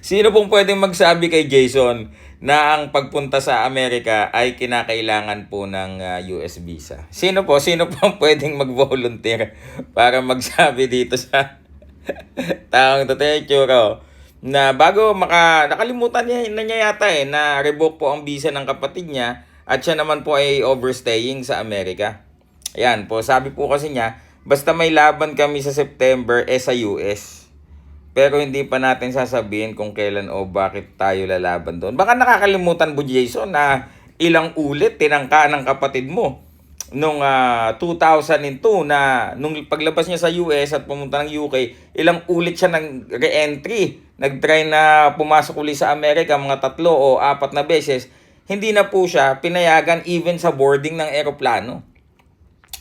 Sino pong pwedeng magsabi kay Jason na ang pagpunta sa Amerika ay kinakailangan po ng US visa? Sino po? Sino po ang pwedeng mag-volunteer para magsabi dito sa taong Totechuro na bago nakalimutan niya yata na revoke po ang visa ng kapatid niya at siya naman po ay overstaying sa Amerika. Ayan po, sabi po kasi niya, basta may laban kami sa September sa US. Pero hindi pa natin sasabihin kung kailan o bakit tayo lalaban doon. Baka nakakalimutan mo, Jason, na ilang ulit tinangka ng kapatid mo nung 2002 na nung paglabas niya sa US at pumunta ng UK, ilang ulit siya ng re-entry. Nag-try na pumasok uli sa Amerika mga 3 o 4 na beses. Hindi na po siya pinayagan even sa boarding ng eroplano.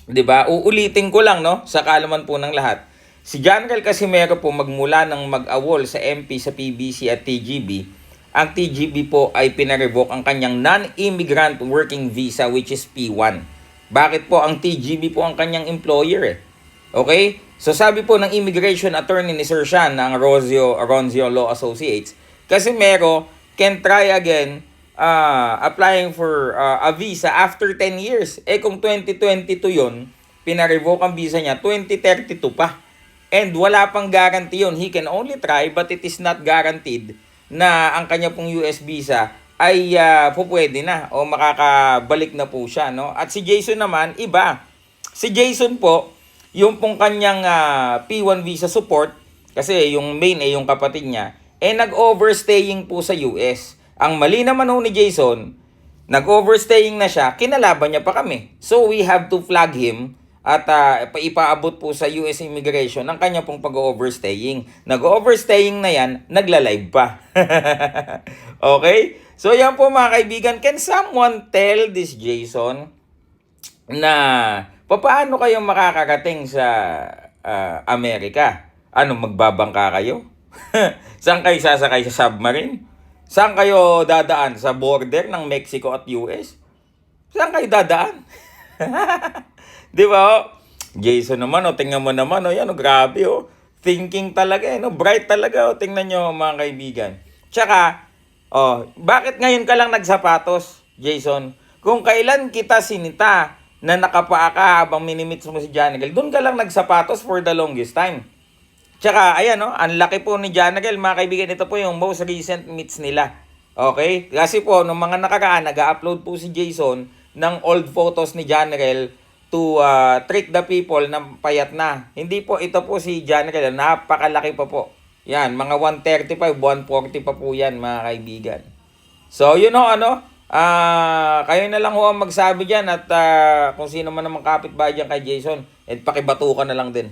'Di ba? Uulitin ko lang, no, sa kaalaman po ng lahat. Si General Casimero po magmula ng mag-awol sa MP sa PBC at TGB, ang TGB po ay pinarevoke ang kanyang non-immigrant working visa which is P1. Bakit po ang TGB po ang kanyang employer Okay? So sabi po ng immigration attorney ni Sir Sean ng Ronzio Law Associates, Casimero can try again applying for a visa after 10 years. Kung 2022 yun, pinarevoke ang visa niya, 2032 pa. And wala pang guarantee yun. He can only try but it is not guaranteed na ang kanya pong US visa ay pwede na o makakabalik na po siya. No? At si Jason naman, iba. Si Jason po, yung pong kanyang P1 visa support, kasi yung main yung kapatid niya, nag-overstaying po sa US. Ang mali naman ni Jason, nag-overstaying na siya, kinalaban niya pa kami. So we have to flag him at ipaabot po sa US Immigration ang kanya pong pag-overstaying. Nag-overstaying na yan, nagla-live pa. Okay? So yan po mga kaibigan, can someone tell this Jason na paano kayo makakarating sa Amerika? Ano, magbabangka kayo? Saan kayo sasakay sa submarine? Saan kayo dadaan? Sa border ng Mexico at US? Saan kayo dadaan? Di ba? Jason naman, tingnan mo naman, yan, grabe, thinking talaga, bright talaga, tingnan nyo mga kaibigan. Tsaka, bakit ngayon ka lang nagsapatos, Jason? Kung kailan kita sinita na nakapaa ka habang minimits mo si Janigal, doon ka lang nagsapatos for the longest time. Tsaka, ayan, ang laki po ni Janigal, mga kaibigan, ito po yung most recent meets nila. Okay? Kasi po, nung mga nakaraan, nag-upload po si Jason ng old photos ni Janigal to trick the people na payat na. Hindi po, ito po si Janigal, napakalaki pa po. Yan, mga 135, 140 pa po yan, mga kaibigan. So, kayo na lang ho ang magsabi dyan at kung sino man naman kapitbahay dyan kay Jason, pakibatukan na lang din.